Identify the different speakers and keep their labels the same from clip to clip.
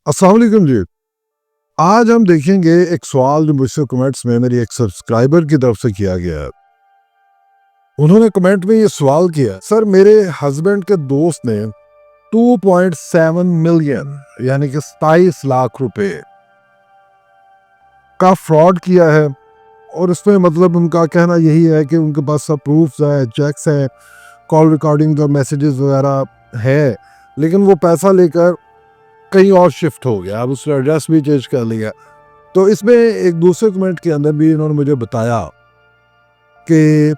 Speaker 1: अस्सलाम वालेकुम जी। आज हम देखेंगे एक सवाल जो मुझसे कमेंट्स में मेरी एक सब्सक्राइबर की तरफ से किया गया है। उन्होंने कमेंट में ये सवाल किया, सर मेरे हस्बैंड के दोस्त ने 2.7 मिलियन यानी कि 27 लाख रुपए का फ्रॉड किया है और इसमें मतलब उनका कहना यही है कि उनके पास सब प्रूफ्स है, चेक्स है, कॉल रिकॉर्डिंग और मैसेजेस वगैरह है, लेकिन वो पैसा लेकर कहीं और शिफ्ट हो गया। अब उसने एड्रेस भी चेंज कर लिया। तो इसमें एक दूसरे कमेंट के अंदर भी इन्होंने मुझे बताया कि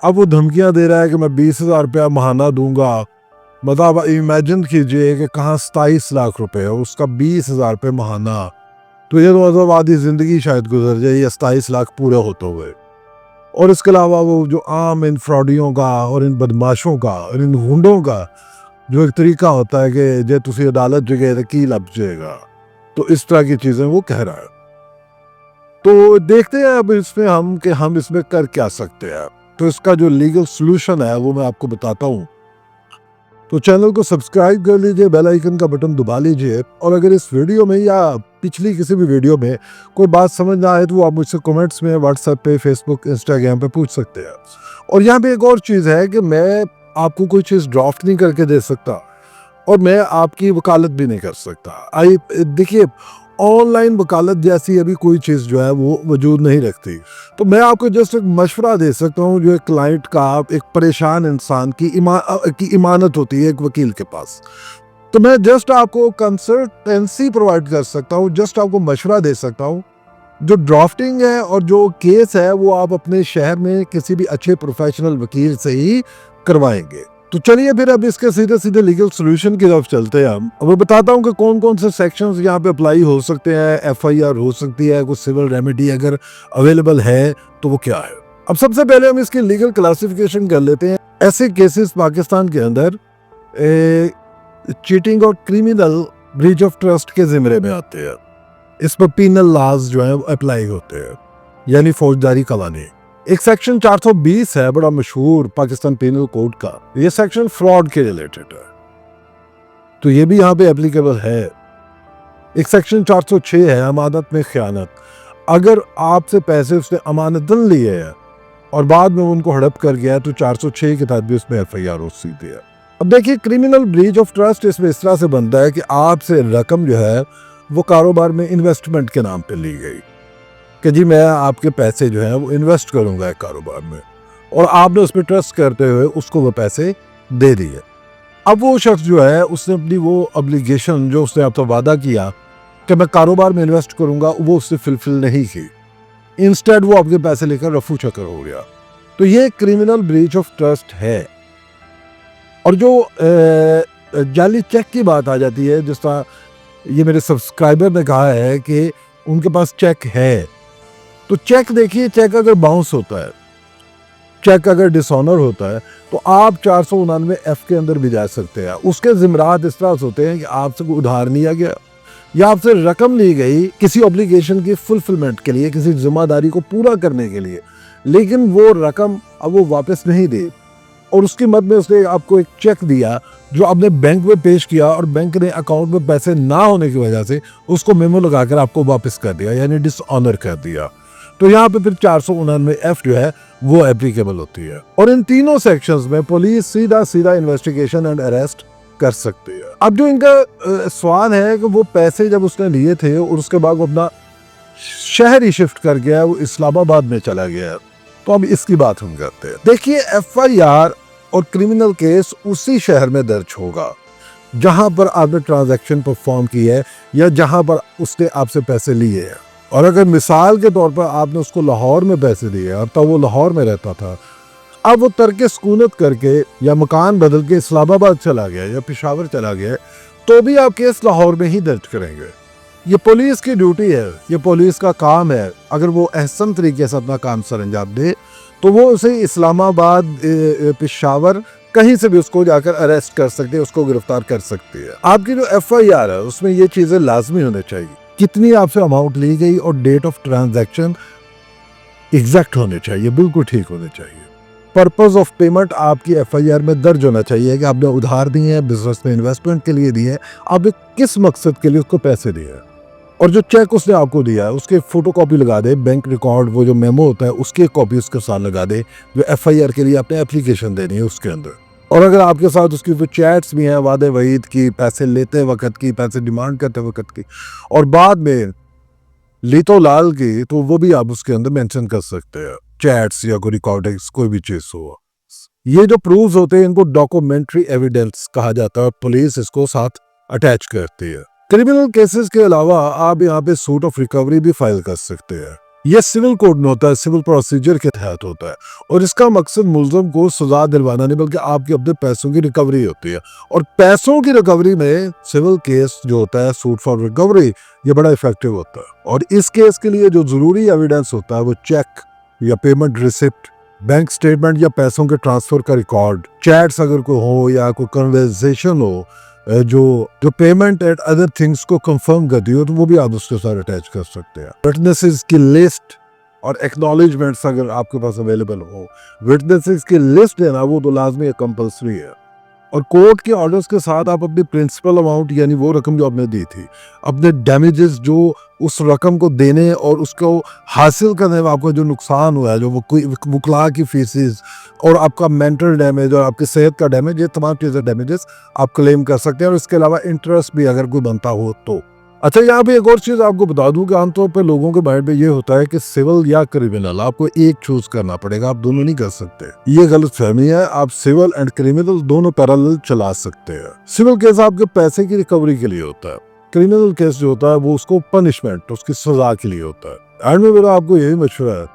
Speaker 1: अब वो धमकियां दे रहा है कि मैं 20,000 रुपया महाना दूंगा। मतलब इमेजिन कीजिए कि कहाँ 27 लाख रुपए है, उसका 20,000 रुपये महाना। तो ये तो मतलब आधी ज़िंदगी शायद गुजर जाए ये 27 लाख पूरे होते हुए। और इसके अलावा वो जो आम इन फ्रॉडियों का और इन बदमाशों का और इन गुंडों का जो एक तरीका होता है कि जे तुसी अदालत जगह तो की लग जाएगा, तो इस तरह की चीज़ें वो कह रहा है। तो देखते हैं अब इसमें हम इसमें कर क्या सकते हैं। तो इसका जो लीगल सॉल्यूशन है वो मैं आपको बताता हूँ। तो चैनल को सब्सक्राइब कर लीजिए, बेल आइकन का बटन दबा लीजिए, और अगर इस वीडियो में या पिछली किसी भी वीडियो में कोई बात समझ ना आए तो आप मुझसे कमेंट्स में व्हाट्सएप पे, फेसबुक, इंस्टाग्राम पे पूछ सकते हैं। और यहाँ पे एक और चीज़ है कि मैं आपको कोई चीज़ ड्राफ्ट नहीं करके दे सकता और मैं आपकी वकालत भी नहीं कर सकता। देखिए, ऑनलाइन वकालत जैसी अभी कोई चीज़ जो है वो वजूद नहीं रखती। तो मैं आपको जस्ट एक मशवरा दे सकता हूँ जो एक क्लाइंट का, एक परेशान इंसान की इमानत होती है एक वकील के पास। तो मैं जस्ट आपको कंसल्टेंसी प्रोवाइड कर सकता हूँ, जस्ट आपको मशवरा दे सकता हूँ। जो ड्राफ्टिंग है और जो केस है वो आप अपने शहर में किसी भी अच्छे प्रोफेशनल वकील से ही करवाएंगे। तो चलिए फिर अब इसके सीधे सीधे लीगल सॉल्यूशन की तरफ चलते हैं हम। अब मैं बताता हूँ कि कौन कौन से सेक्शंस यहाँ पे अप्लाई हो सकते हैं। एफआईआर हो सकती है, कुछ सिविल रेमेडी अगर अवेलेबल है तो वो क्या है। अब सबसे पहले हम इसकी लीगल क्लासिफिकेशन कर लेते हैं। ऐसे केसेस पाकिस्तान के अंदर चीटिंग और क्रिमिनल ब्रीच ऑफ ट्रस्ट के जिम्मे में आते हैं। इस पर पीनल लॉज जो है अप्लाई होते हैं, यानी फौजदारी कवानी। एक सेक्शन 420 है बड़ा मशहूर पाकिस्तान पीनल कोड का, ये सेक्शन फ्रॉड के रिलेटेड है, तो ये भी यहाँ पे एप्लीकेबल है। एक सेक्शन 406 है अमानत में खयानत। अगर आपसे पैसे उसने अमानतन लिए हैं और बाद में उनको हड़प कर गया तो 406 के तहत भी उसमें एफआईआर हो सकती है। अब देखिए, क्रिमिनल ब्रीच ऑफ ट्रस्ट इसमें इस तरह से बनता है कि आपसे रकम जो है वो कारोबार में इन्वेस्टमेंट के नाम पे ली गई कि जी मैं आपके पैसे जो हैं वो इन्वेस्ट करूंगा एक कारोबार में, और आपने उस पर ट्रस्ट करते हुए उसको वो पैसे दे दिए। अब वो शख्स जो है उसने अपनी वो ऑब्लिगेशन जो उसने आपसे वादा किया कि मैं कारोबार में इन्वेस्ट करूंगा, वो उससे फुलफिल नहीं की। इंस्टेड वो आपके पैसे लेकर रफू चक्कर हो गया। तो ये क्रिमिनल ब्रीच ऑफ ट्रस्ट है। और जो जाली चेक की बात आ जाती है, जिस तरह ये मेरे सब्सक्राइबर ने कहा है कि उनके पास चेक है, तो चेक देखिए, चेक अगर बाउंस होता है, चेक अगर डिसऑनर होता है, तो आप 499F के अंदर भी जा सकते हैं। उसके ज़िमरात इस तरह से होते हैं कि आपसे कोई उधार लिया गया या आपसे रकम ली गई किसी ऑब्लिगेशन की फुलफिलमेंट के लिए, किसी जिम्मेदारी को पूरा करने के लिए, लेकिन वो रकम अब वो वापस नहीं दे, और उसकी मद में उसने आपको एक चेक दिया जो आपने बैंक में पेश किया और बैंक ने अकाउंट में पैसे ना होने की वजह से उसको मेमो लगाकर आपको वापस कर दिया, यानी डिसऑनर कर दिया। तो यहाँ पे फिर 499F जो है वो एप्लीकेबल होती है। और इन तीनों सेक्शंस में पुलिस सीधा इन्वेस्टिगेशन एंड अरेस्ट कर सकती है। अब जो इनका सवाल है कि वो पैसे जब उसने लिए थे और उसके बाद वो अपना शहर ही शिफ्ट कर गया, वो इस्लामाबाद में चला गया, तो अब इसकी बात हम करते हैं। देखिए, एफआईआर और क्रिमिनल केस उसी शहर में दर्ज होगा जहां पर आपने ट्रांजैक्शन परफॉर्म की है या जहां पर उसने आपसे पैसे लिए हैं। और अगर मिसाल के तौर पर आपने उसको लाहौर में पैसे दिए और तब वो लाहौर में रहता था, अब वो तर्क सुकूनत करके या मकान बदल के इस्लामाबाद चला गया या पेशावर चला गया, तो भी आप केस लाहौर में ही दर्ज करेंगे। ये पुलिस की ड्यूटी है, ये पुलिस का काम है। अगर वो अहसन तरीके से अपना काम सर अंजाम दे तो वो उसे इस्लामाबाद, पेशावर, कहीं से भी उसको जाकर अरेस्ट कर सकते हैं, उसको गिरफ्तार कर सकती है। आपकी जो एफआईआर है उसमें ये चीज़ें लाजमी होनी चाहिए, कितनी आपसे अमाउंट ली गई और डेट ऑफ ट्रांजैक्शन एग्जैक्ट होने चाहिए, बिल्कुल ठीक होने चाहिए। पर्पस ऑफ पेमेंट आपकी एफआईआर में दर्ज होना चाहिए कि आपने उधार दिए हैं, बिजनेस में इन्वेस्टमेंट के लिए दिए हैं, आपने किस मकसद के लिए उसको पैसे दिए हैं, और जो चेक उसने आपको दिया है उसके फोटो कॉपी लगा दे, बैंक रिकॉर्ड वो जो मेमो होता है उसकी कॉपी उसके साथ लगा दे, जो एफआईआर के लिए आपने एप्लीकेशन देनी है उसके अंदर। और अगर आपके साथ उसकी वो चैट्स भी हैं वादे वईद की, पैसे लेते वक्त की, पैसे डिमांड करते वक्त की, और बाद में ली तो लाल की, तो वो भी आप उसके अंदर मेंशन कर सकते हैं, चैट्स या कोई रिकॉर्डिंग्स कोई भी चीज हो। ये जो प्रूफ्स होते हैं इनको डॉक्यूमेंट्री एविडेंस कहा जाता है और पुलिस इसको साथ अटैच करती है। क्रिमिनल केसेस के अलावा आप यहाँ पे सूट ऑफ रिकवरी भी फाइल कर सकते हैं। यह सिविल कोड में होता है, सिविल प्रोसीजर के तहत होता है, और इसका मकसद मुल्ज़िम को सजा दिलवाना नहीं बल्कि आपके अपने पैसों की रिकवरी होती है। और पैसों की रिकवरी में सिविल केस जो होता है, सूट फॉर रिकवरी, ये बड़ा इफेक्टिव होता है। और इस केस के लिए जो जरूरी एविडेंस होता है वो चेक या पेमेंट रिसिप्ट, बैंक स्टेटमेंट या पैसों के ट्रांसफर का रिकॉर्ड, चैट्स अगर कोई हो या कोई कन्वर्सेशन हो जो पेमेंट एंड अदर थिंग्स को कंफर्म करती हो, तो वो भी आप उसके साथ अटैच कर सकते हैं। विटनेसेस की लिस्ट और एक्नॉलेजमेंट्स अगर आपके पास अवेलेबल हो, विटनेसेस की लिस्ट है ना, वो तो लाजमी है, कंपल्सरी है। और कोर्ट के ऑर्डर्स के साथ आप अपनी प्रिंसिपल अमाउंट यानी वो रकम जो आपने दी थी, अपने डैमेजेस जो उस रकम को देने और उसको हासिल करने में आपका जो नुकसान हुआ है, जो वो कोई वकला की फीसेस और आपका मेंटल डैमेज और आपकी सेहत का डैमेज, ये तमाम चीज़ें डैमेजेस आप क्लेम कर सकते हैं। और इसके अलावा इंटरेस्ट भी अगर कोई बनता हो तो। अच्छा, यहाँ पे एक और चीज़ आपको बता दूं कि आमतौर पर लोगों के माइंड में ये होता है कि सिविल या क्रिमिनल, आपको एक चूज करना पड़ेगा, आप दोनों नहीं कर सकते। ये गलत फहमी है, आप सिविल एंड क्रिमिनल दोनों पैरेलल चला सकते हैं। सिविल केस आपके पैसे की रिकवरी के लिए होता है, क्रिमिनल केस जो होता है वो उसको पनिशमेंट, उसकी सजा के लिए होता है। एंड में मेरा आपको यही मशवरा है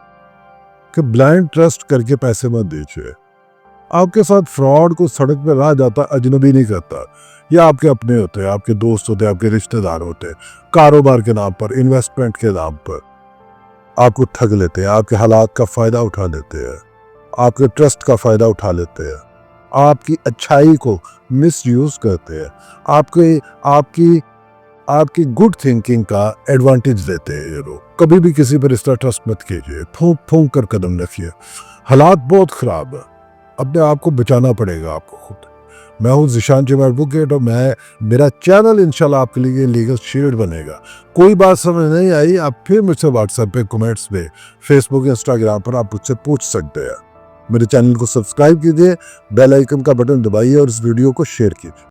Speaker 1: कि ब्लाइंड ट्रस्ट करके पैसे मत दीजिए। आपके साथ फ्रॉड को सड़क पर रह जाता अजनबी नहीं करता, या आपके अपने होते हैं, आपके दोस्त होते हैं, आपके रिश्तेदार होते हैं, कारोबार के नाम पर, इन्वेस्टमेंट के नाम पर आपको ठग लेते हैं, आपके हालात का फ़ायदा उठा लेते हैं, आपके ट्रस्ट का फ़ायदा उठा लेते हैं, आपकी अच्छाई को मिसयूज़ करते हैं, आपकी गुड थिंकिंग का एडवांटेज देते हैं ये लोग। कभी भी किसी पर इस तरह ट्रस्ट मत कीजिए, फूंक फूंक कर कदम रखिए। हालात बहुत ख़राब है, अपने आप को बचाना पड़ेगा आपको खुद। मैं हूँ ज़िशान चिमर एडवोकेट और मेरा चैनल इंशाल्लाह आपके लिए लीगल शील्ड बनेगा। कोई बात समझ नहीं आई, आप फिर मुझसे व्हाट्सएप पे, कमेंट्स पे, फेसबुक, इंस्टाग्राम पर आप मुझसे पूछ सकते हैं। मेरे चैनल को सब्सक्राइब कीजिए, बेल आइकन का बटन दबाइए और इस वीडियो को शेयर कीजिए।